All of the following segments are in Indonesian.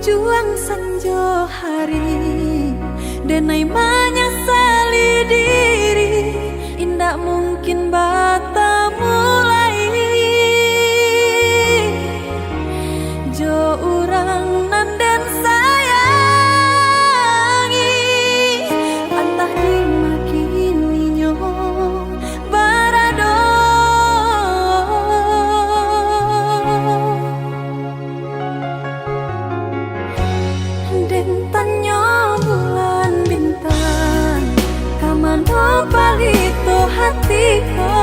Juang sanjo hari denai menyesali diri, indak mungkin bata mulai jo urang nan den sayangi, antah dimakini nyo barado den tanyo bulan bintang kaman palito hatiku.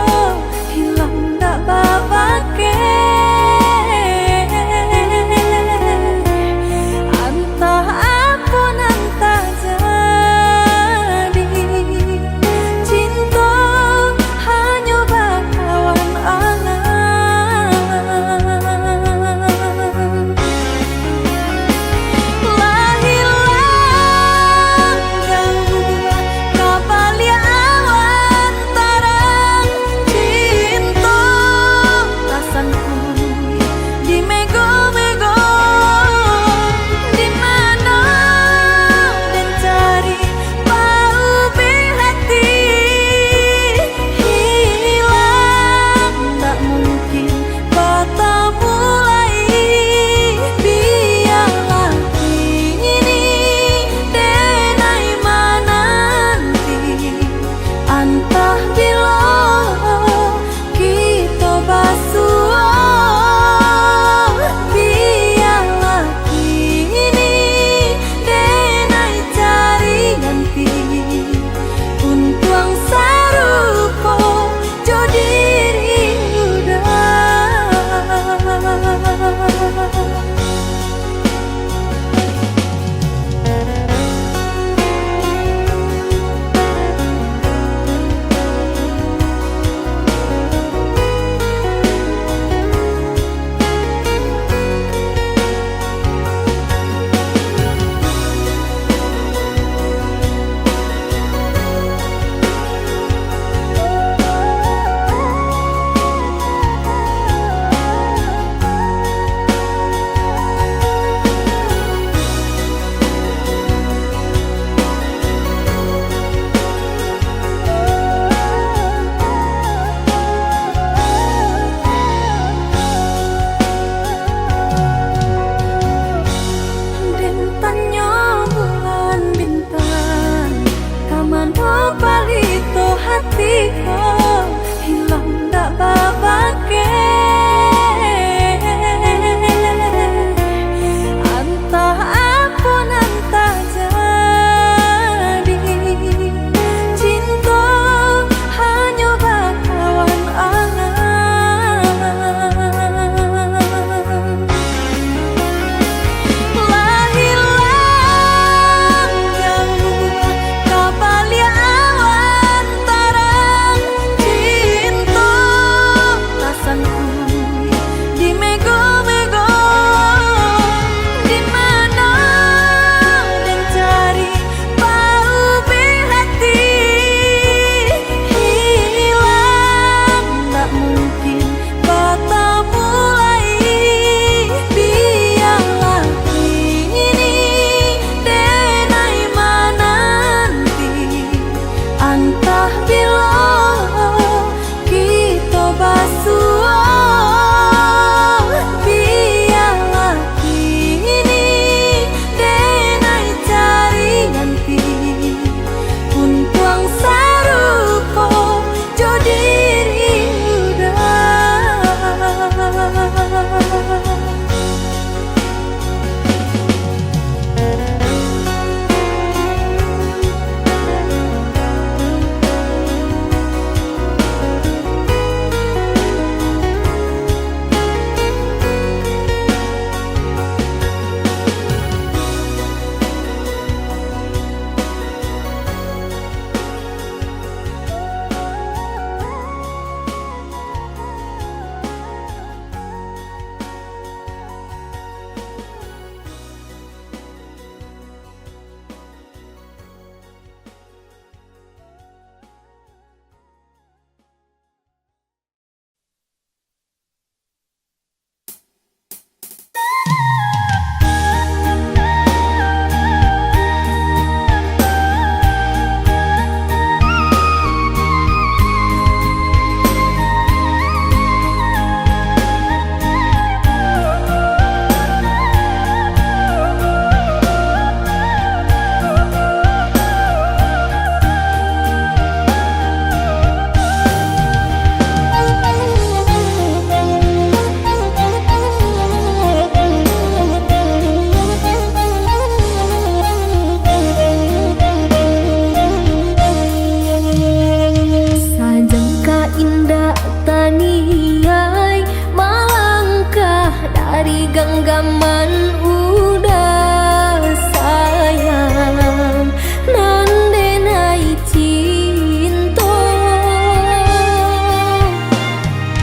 genggaman udah sayang nandenai cinta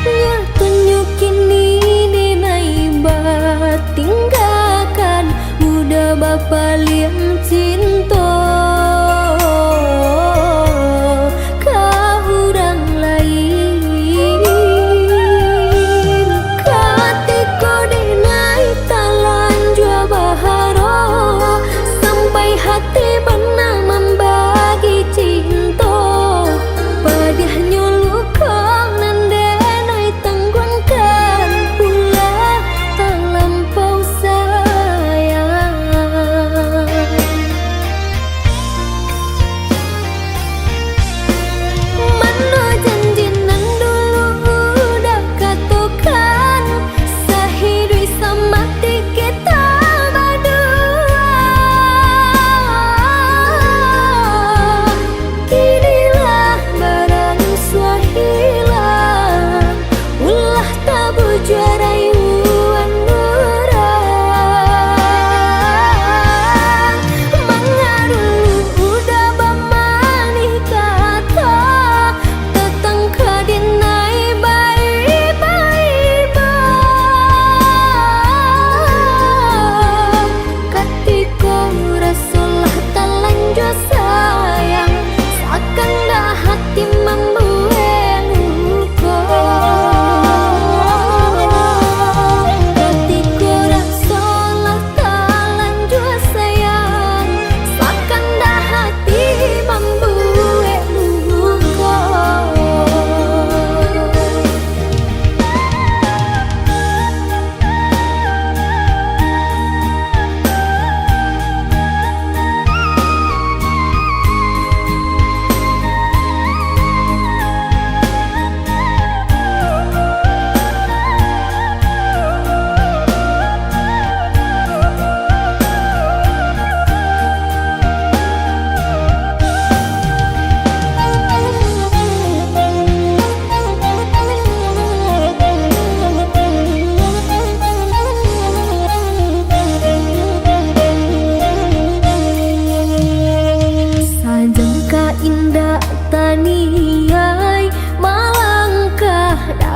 nya tunjukin ini denai bat tinggalkan udah bapa liang cinta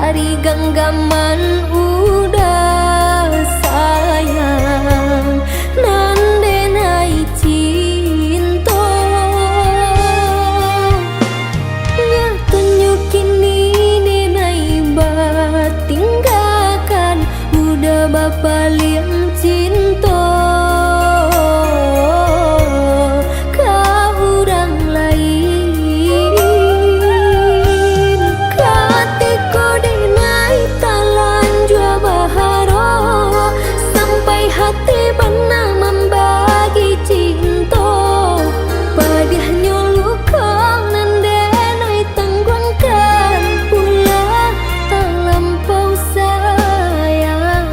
dari genggaman udah sayang nandenai cinta nya tunjukin ini denai bat tinggalkan udah bapa liang cinta sayang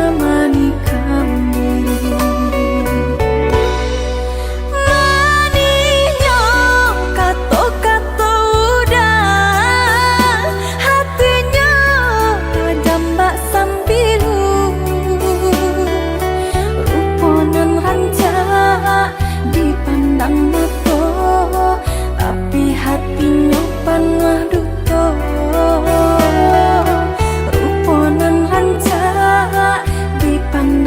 temani kami. Manisnya kato-kato udah, hatinya jambak sambilu. Ruponan rancak dipandang mata, tapi hatinya panah duto. Ruponan rancak dipandang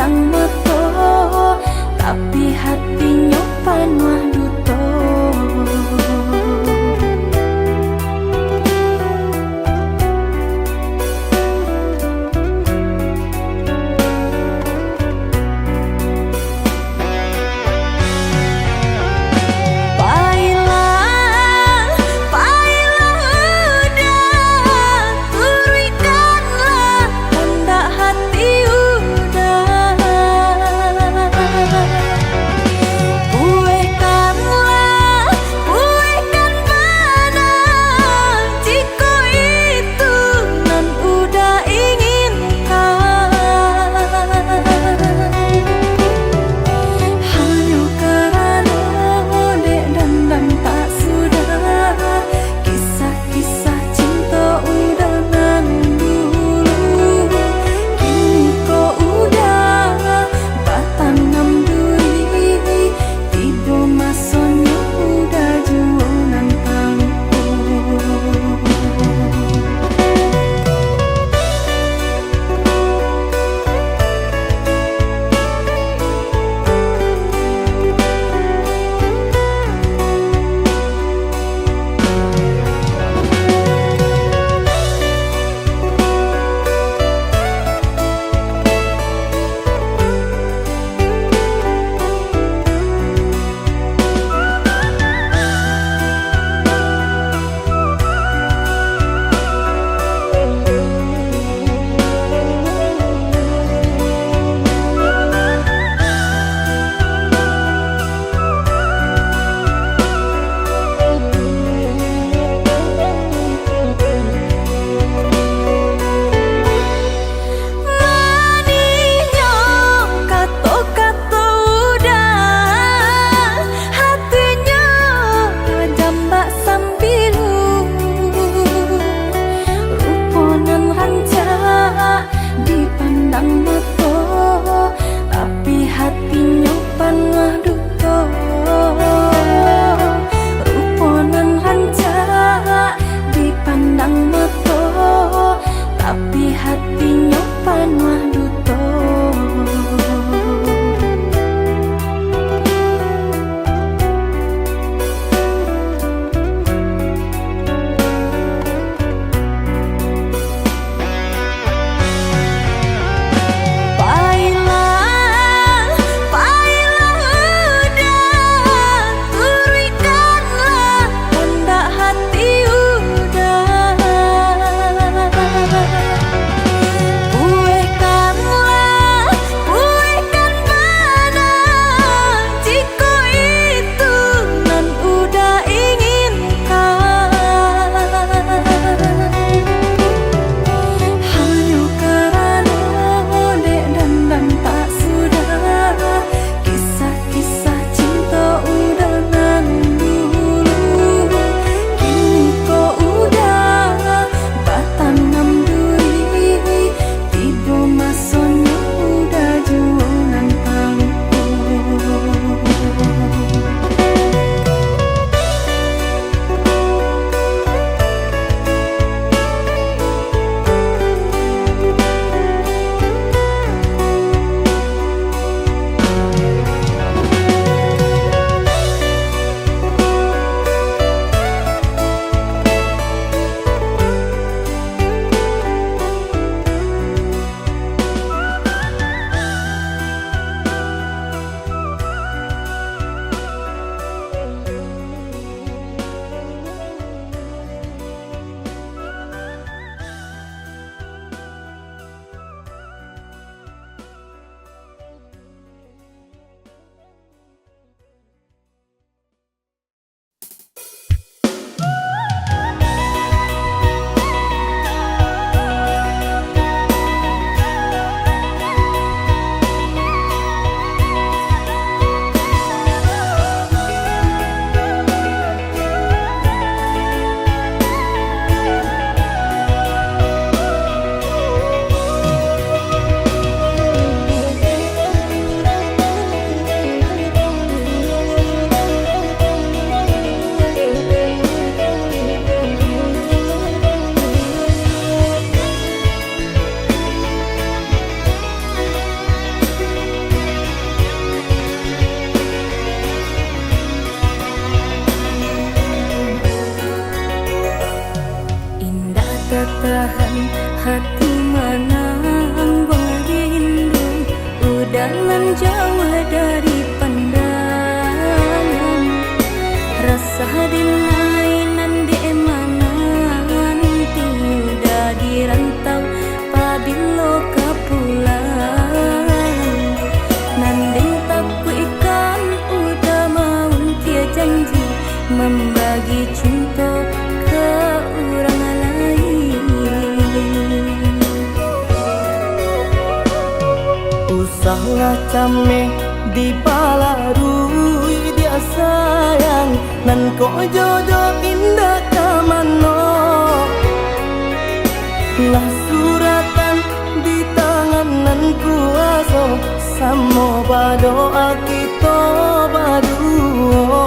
Dalam jauh dari pandangan, rasa dinainan di emanan tiudah di rantau pabilo kapulang. Nanding taku ikan udah mau tia janji membagi cinta ke orang lain. Usahlah came di balarui dia sayang nan ko jodoh indah kamano. Lah suratan di tangan nan kuaso samo badoa kita baduo.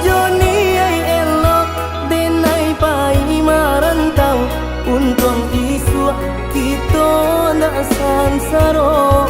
Joni ay elok denai pai marantau untung isu kita nak sansaro.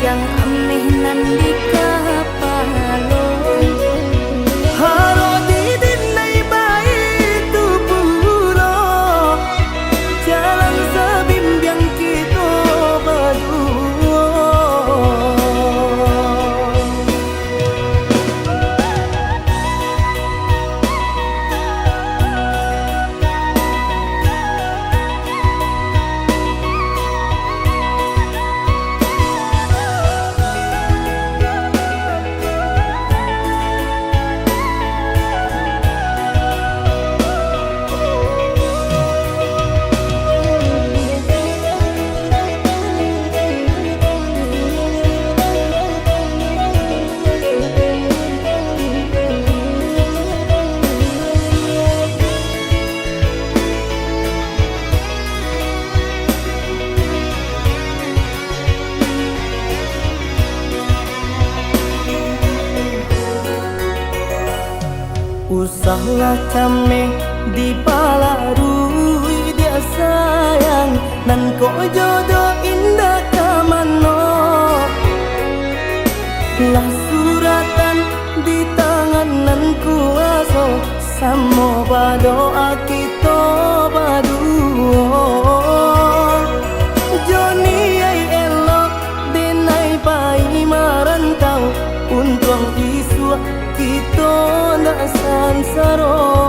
Yang ameh nan di kapalo haro di dinai bayi tu puro jalan sebimbiang kita berdua. Usahlah came di balarui dia sayang nan ko jodoh indah kamano. Lah suratan di tangan nan kuaso samo badoa kita baduo. Joni ay elok denai pai marantau untung isu kita nak sansaro.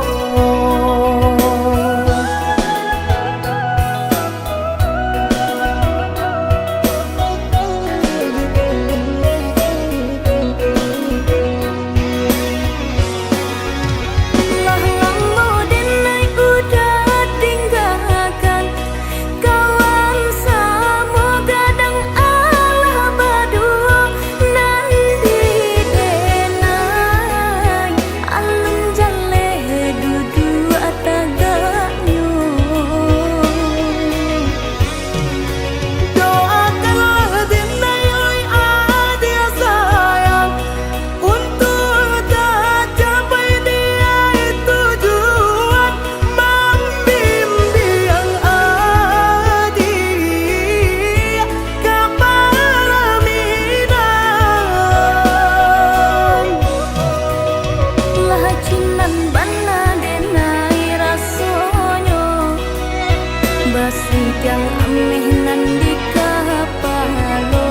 Yang ameh nan di kapalo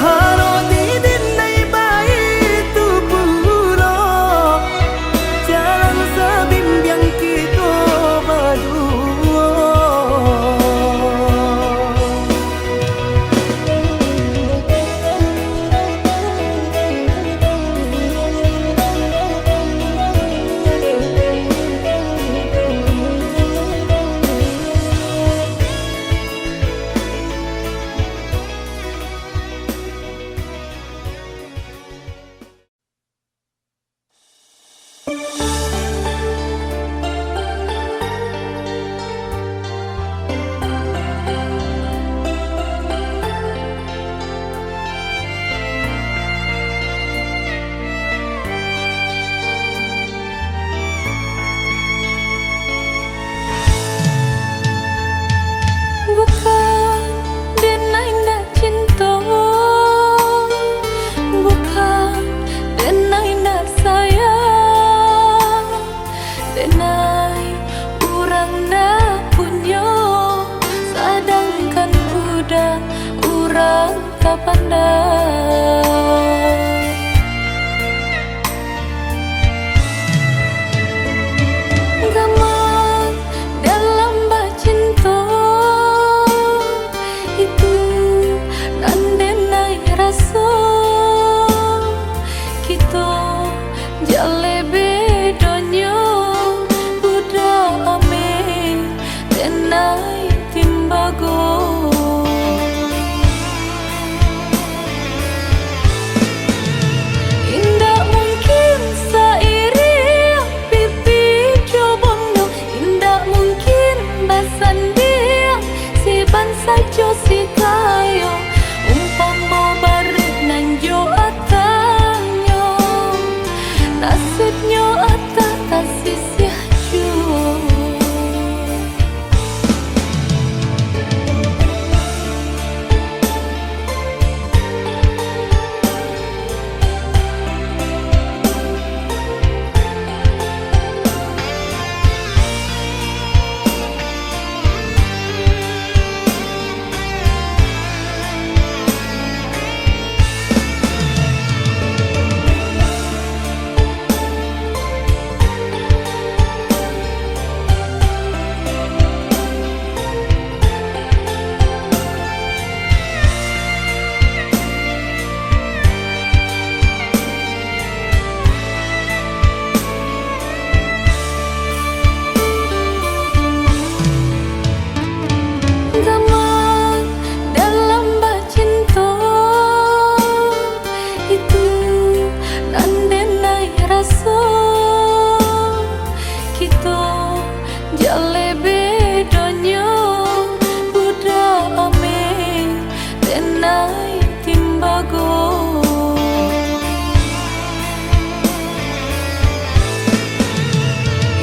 haro di dinai bayi tu puro jalan sebimbiang kita berdua. tak pandang. Gamang dalam bacinta itu nandenai rasa kita jale bedonyo budak ame tenai timbago. Indah mungkin sairi pipi cobondo, indah mungkin basan dia si bansa jo si kayo umpama bareng nang jo atanyo nasibnyo atah kasih siaju. Gamang dalam bacinta itu nandenai rasa kita jale bedonyo budak ame tenai timbago.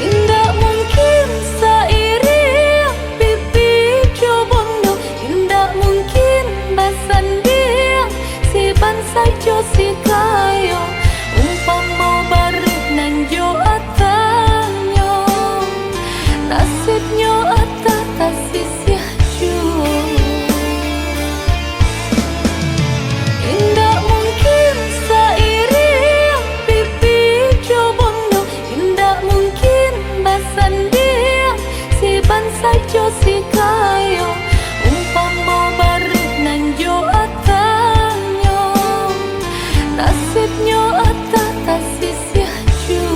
Indah mungkin sairi pipi cobondo, indah mungkin basan dia si bansa jo si kayo umpama bareng nang jo atanyo nasibnyo atah kasih siaju. Indah mungkin sairi pipi cobondo, indah mungkin basan dia si bansa jo si kayo umpama bareng nang jo atanyo nasibnyo atah kasih siaju.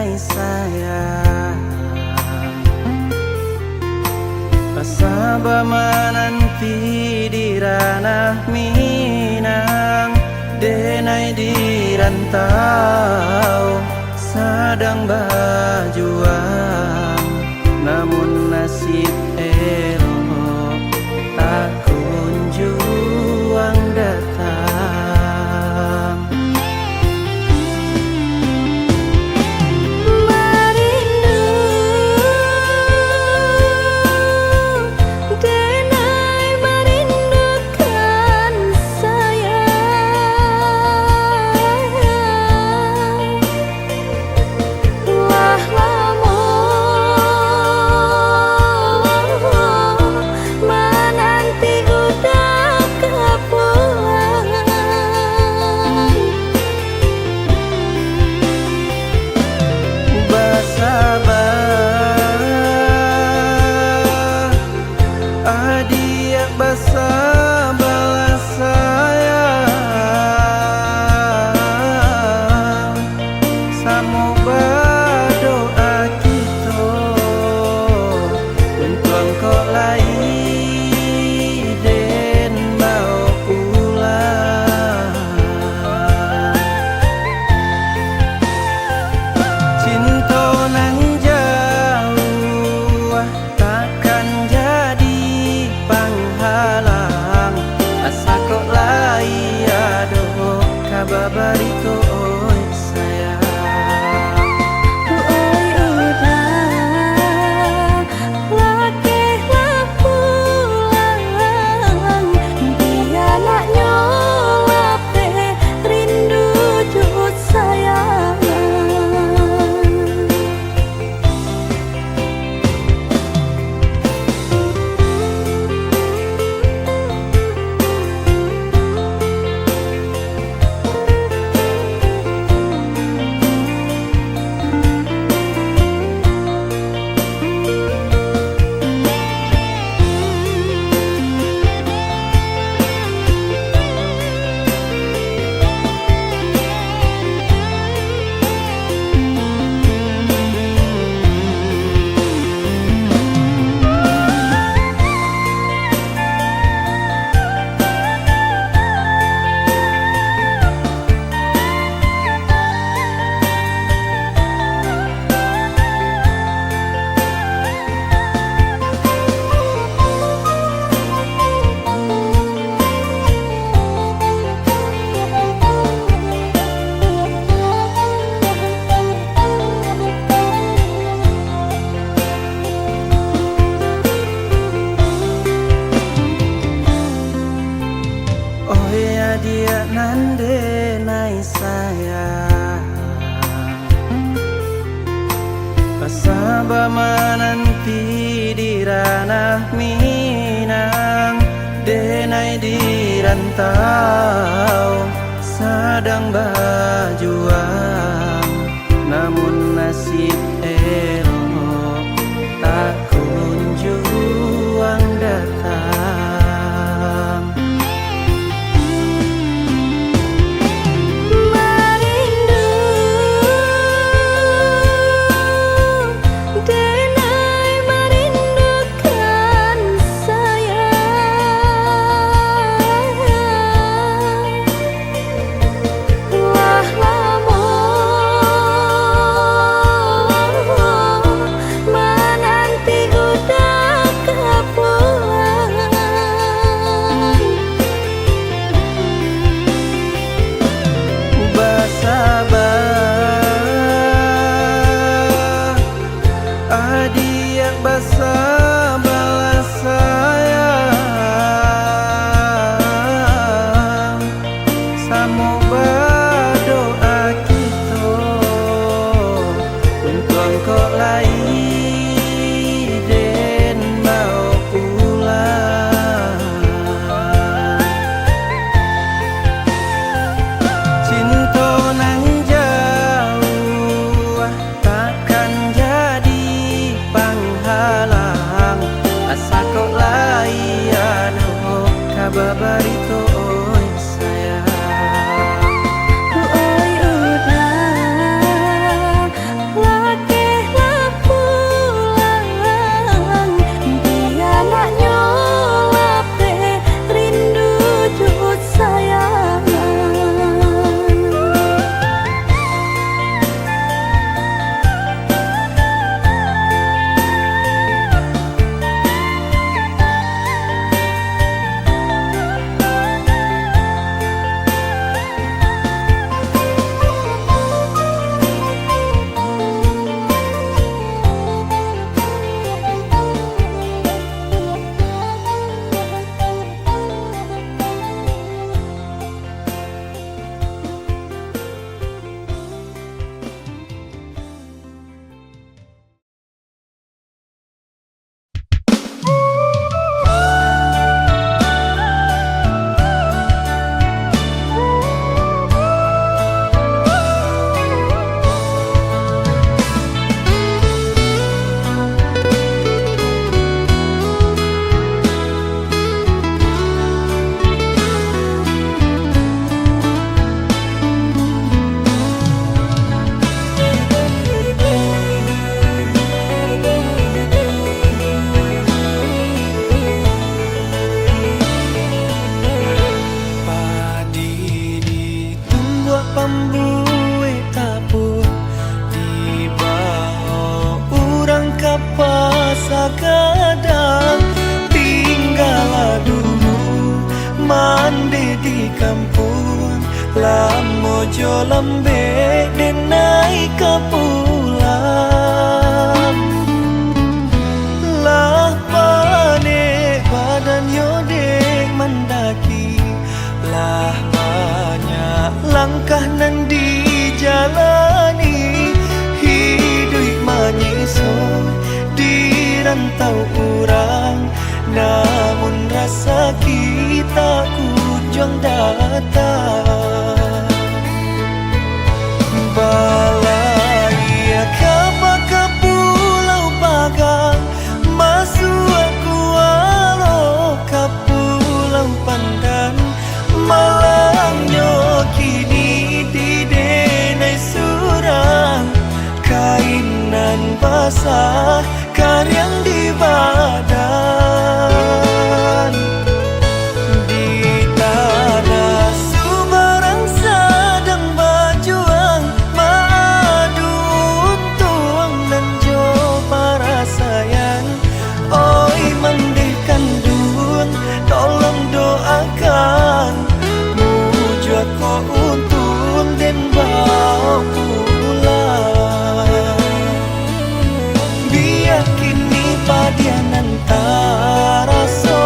denai sayang Pasaba mananti di ranah Minang Denai di rantau Sadang berjuang Namun nasib elok Tak kunjung datang Marindu denai merindukan sayang Wah lamun menanti udah kepulangan Basabah Adia basabah sayang Samoga doa kita Untuk engkau lai Den mau pulang Cinta nan jauh takkan jadi penghalang Asa kok lai aduh kababari oi sayang Oi udah lakehlah pulang Dia nak nyolap rindu jut sayang Oh ya dia nan denai sayang Pasaba mananti di ranah Minang Denai di rantau Sadang berjuang Namun nasib elok Tak kunjung datang Marindu denai merindukan sayang Wah lamun menanti udah kepulangan Basabah Adia basabah sayang Samoga doa kita Untuk engkau lai Den mau pulang Cinta nan jauh takkan jadi penghalang Asa kok lai aduh kababari oi sayang Oi udah Lamojo lambe denai kapulang. Lah pane badan yodek mendaki. Lah banyak langkah nan dijalani. Hidup menyisong di rantau orang. Namun rasa kita kunjung datang. Balai kapa ke pulau Bagang, masuk aku walau ke pulau Pandan. Malangnya kini di denai surang, kainan basah karyang di badan. Di tanah Sumarang sedang berjuang, madu untung dan jo para sayang. Oi mandikan dun, tolong doakan muju aku untung dan bawa pulang. Biar kini padianan taraso,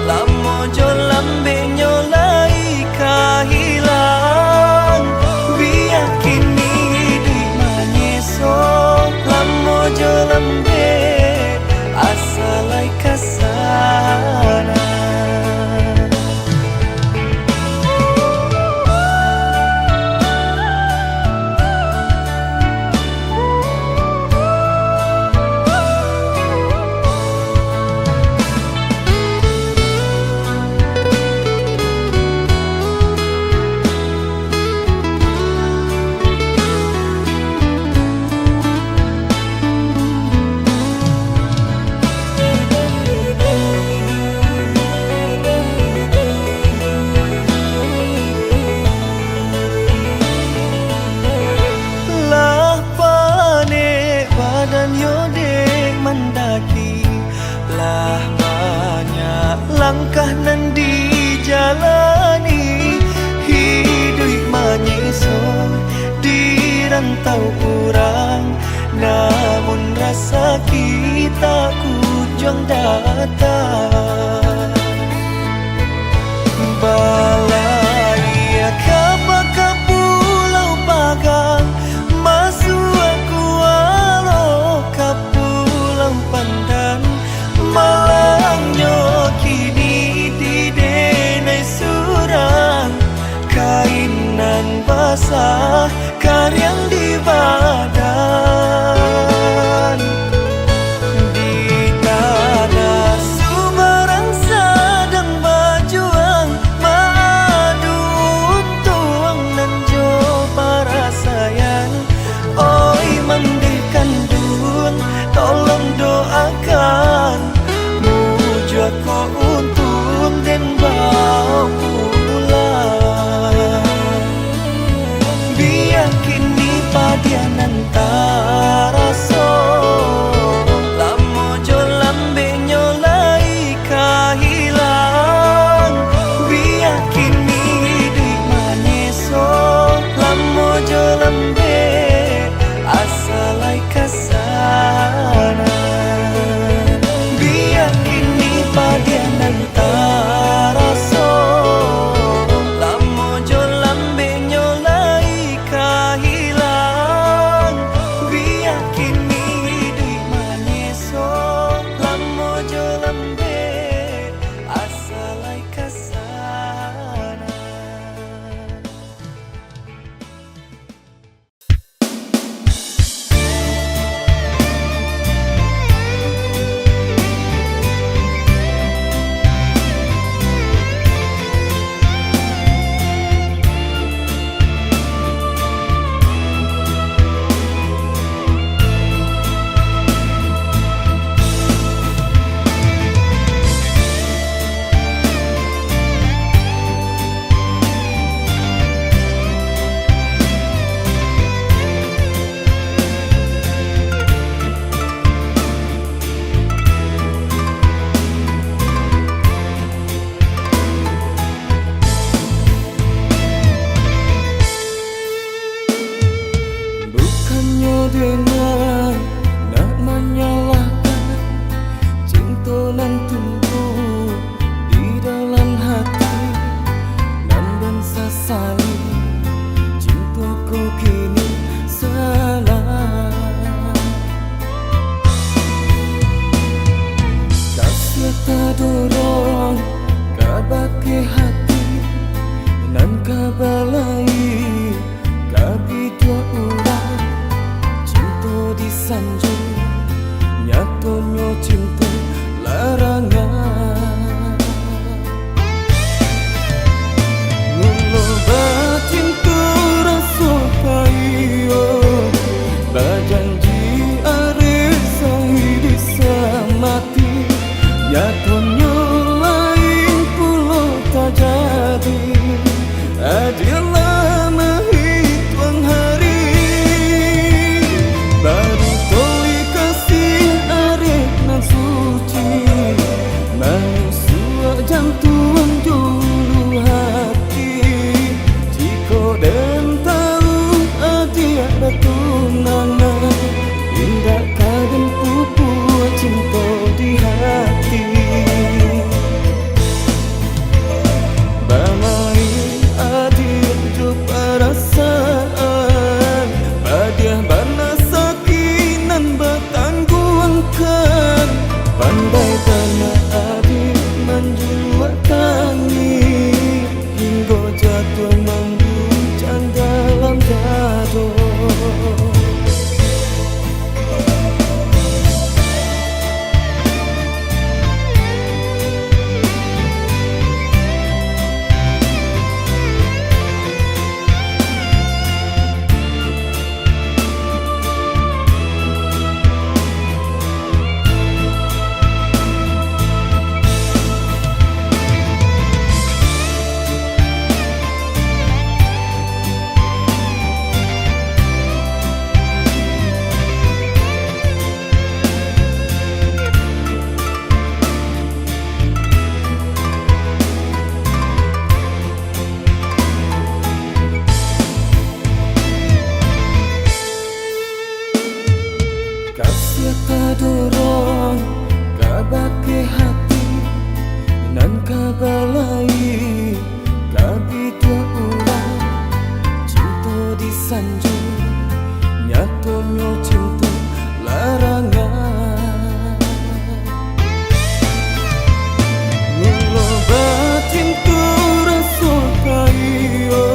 lamojo lambe nyolai kahilang. Biar kini di manyeso, lamojo lambe asalai kasana. Lah banyak langkah nan dijalani. Hidup menyisong di rantau orang. Namun rasa kita kunjung datang. Balai kapa ke pulau Bagang, masuk aku walau ke pulau Pandan. Malangnya kini di denai surang, kainan basah karyang di badan. Di tanah Sumarang sedang berjuang, madu untung dan jo para sayang. Oi mandikan dun, tolong doakan muju aku untung dan bawa pulang. Biar kini padianan taraso, lamojo lambe nyolai kahilang. Biar kini di manyeso, lamojo lambe asalai kasana. Biar kini padianan taraso, lamojo lambe nyolai kahilang. dengan nak menyalahkan cinta nan tumbuh di dalam hati nan dan sesali cintaku kini salah. Kasih tak dorong kabake hati nan kabalai kabi dua orang cinta disanjung nyatonyo cinta larangan ngulo batin tu rasa payo bajanji are sahi disamati nyatonyo lain pulo tak jadi adalah menghitung hari baru toli kasih arif nan suci manusia jantung dulu hati jika dan tahu adia tunangan indah kagen pupuk cinta di hati. Pandai tanah adik menjuatangi hingga jatuh membuncang dalam jatuh. Kasih tak dorong kabake hati nan kabalai kabi dua orang cinta disanjung nyatonyo cinta larangan ngulo batin tu rasa payo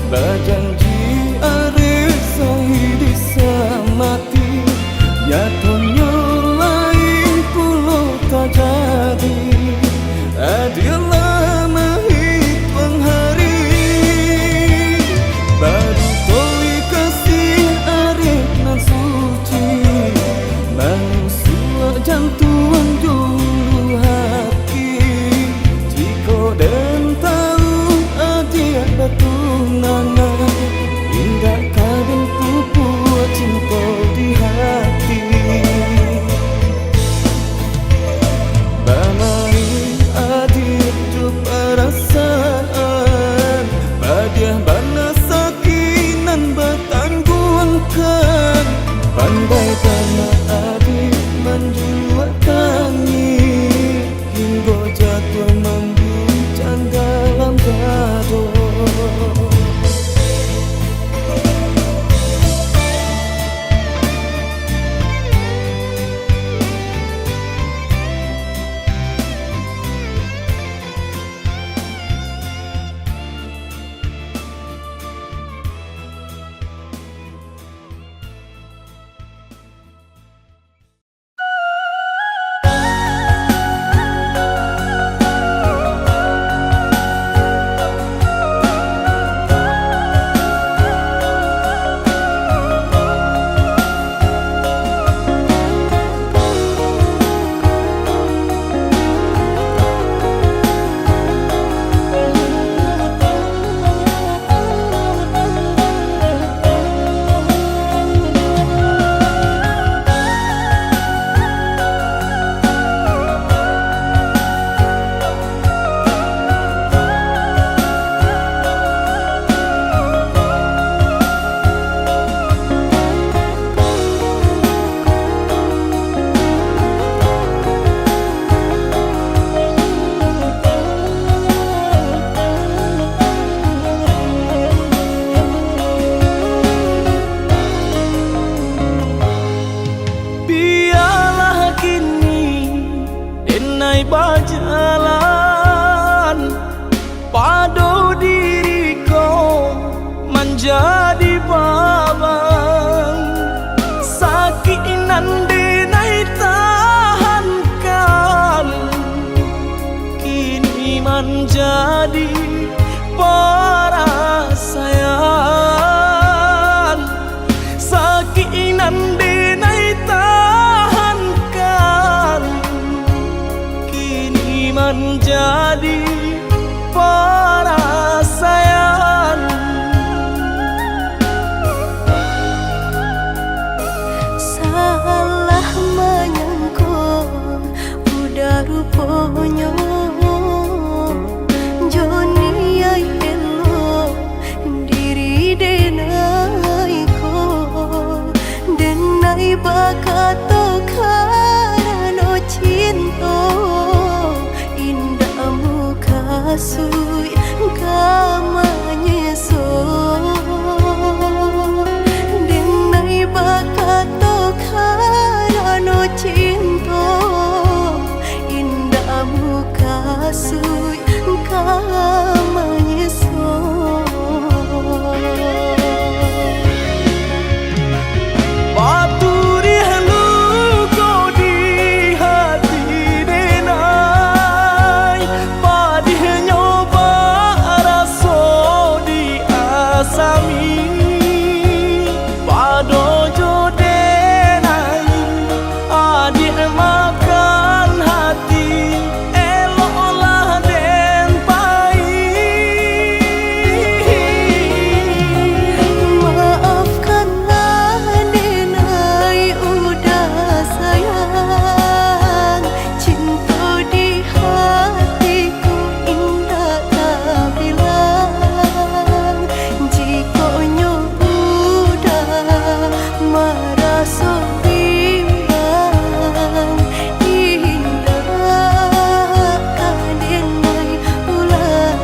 bajanji are sahi disamati nyatonyo lain pulo tak jadi adalah menghitung hari baru toli kasih arif nan suci manusia jantung dulu hati jika dan tahu adia tunangan indah kaden pupuk cinta di hati. Bamai adik tu perasaan badiah bana sakinan bertanggungan pandai tanah adik menjuatangi hingga jatuh membuncang dalam jatuh. menjadi perasaan sakinan denai tahankan kini menjadi perasaan. Salah menyangka udah rupanya Joni ay elo diri denai ko denai bakato karano cinta indah muka sui kamanya so denai bakato karano cinta indah muka sui kamanya so Paturi halu kau di hati denai padih nyoba raso di asami padojo denai adik makan hati eloklah den pai. Maafkanlah denai udah sayang cinta di hatiku indah tak bilang jika udah merasa bimbang indah denai ulang.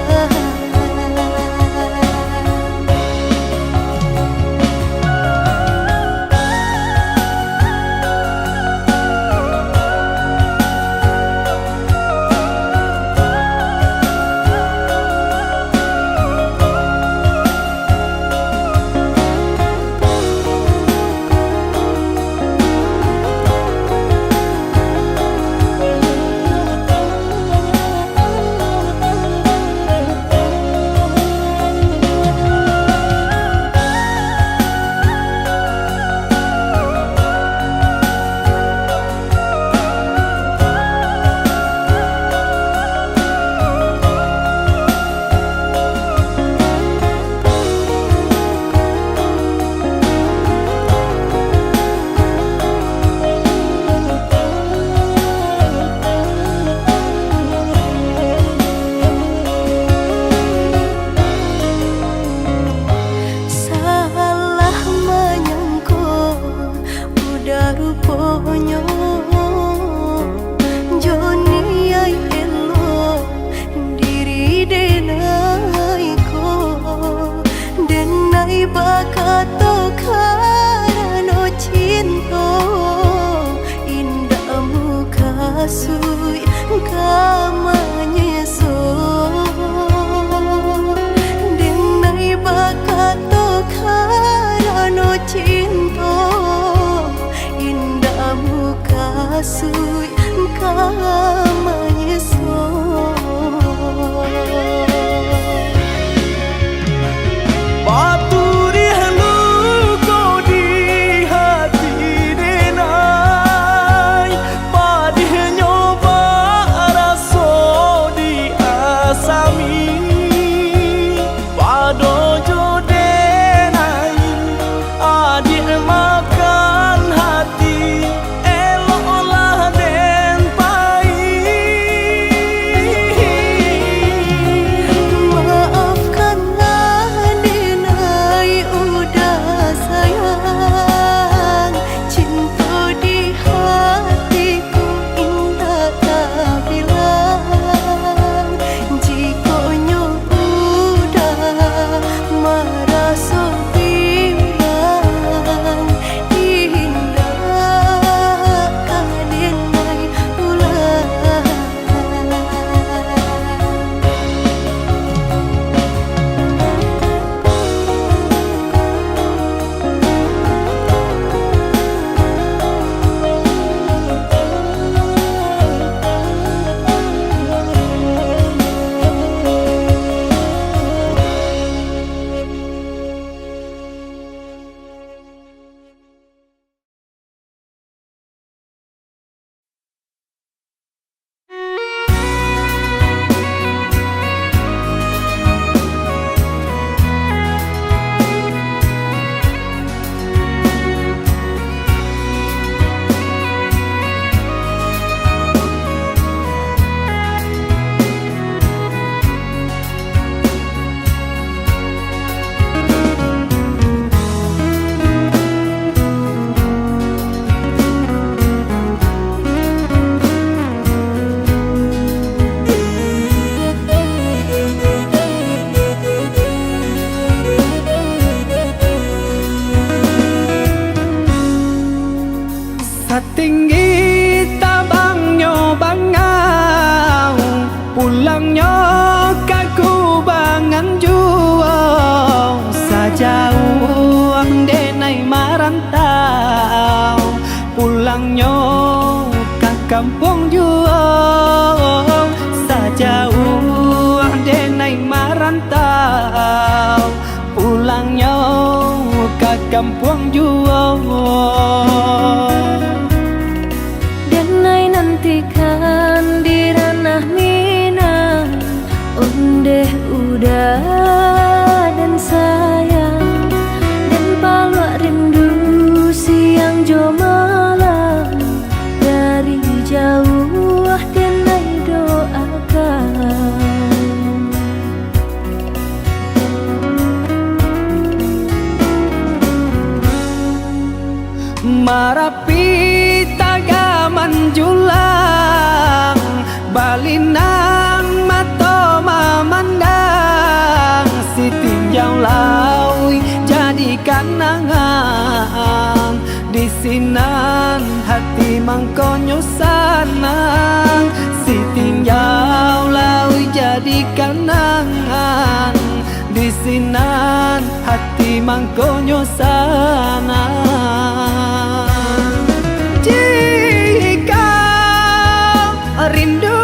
Salah menyangka udah rupanya Joni ay elo diri denai ko denai bakato karano cinta indah muka sui kamanya so denai bakato karano cinta indah muka sui kamanya so Paturi halu kau di hati denai padih nyoba raso di asami padojo denai adik makan hati eloklah den pai. Satinggi tabangnya bangau, pulangnya kaku bangan jual. Sajauh denai marantau, pulangnya ke kampung jual. Sajauh denai marantau, pulangnya ke kampung jual. Denai nantikan di ranah Minang, ondeh udah dan sayang, dan palak rindu siang jo malam. Dari jauh denai doakan. Marapi tagaman julang, balinang mato mamandang. Si tinjau laui jadi kanangan, di sinan hati mangkonyo sanang. Si tinjau laui jadi kanangan, di sinan hati mangkonyo sanang. Jika rindu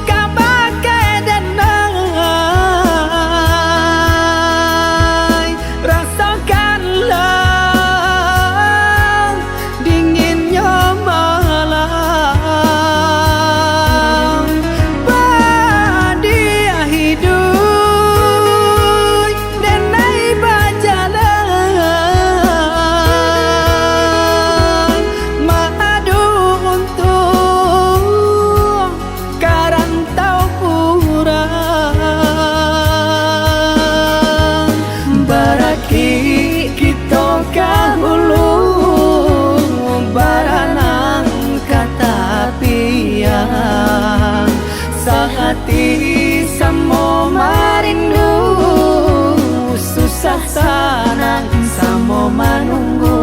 kabagai denai, rasakanlah dinginnya malam. Badia hidup denai bajalan, madu untuk karantau kurang. Baraki kita kahulu, baranang kata piang. Sehati samo marindu, susah sanang samo manunggu.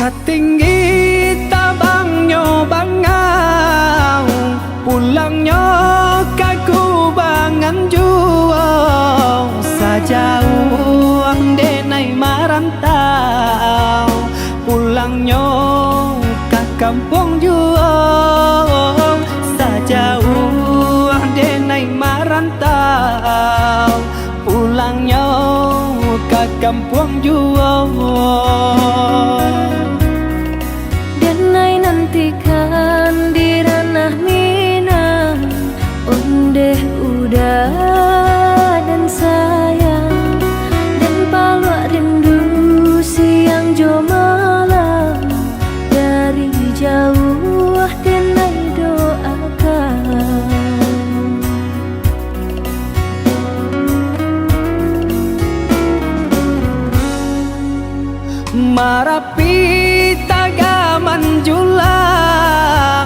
Satinggi tabangnya bangau, pulangnya kaku bangan jual. Sajauh denai marantau, pulangnya ke kampung jual. Sajauh denai marantau, pulangnya ke kampung jual. Denai nantikan di ranah Minang, ondeh udah dan sayang, dan palak rindu siang jo malam. Dari jauh denai doakan. Marapi tagaman julang,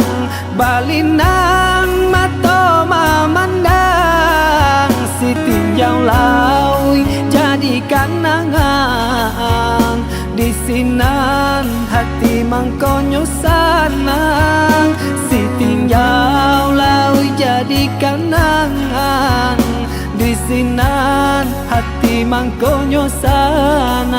balinang mato mamandang. Si tinjau laui jadi kanangan, di sinan hati mangkonyo sanang. Si tinjau laui jadi kanangan, di sinan hati mangkonyo sanang.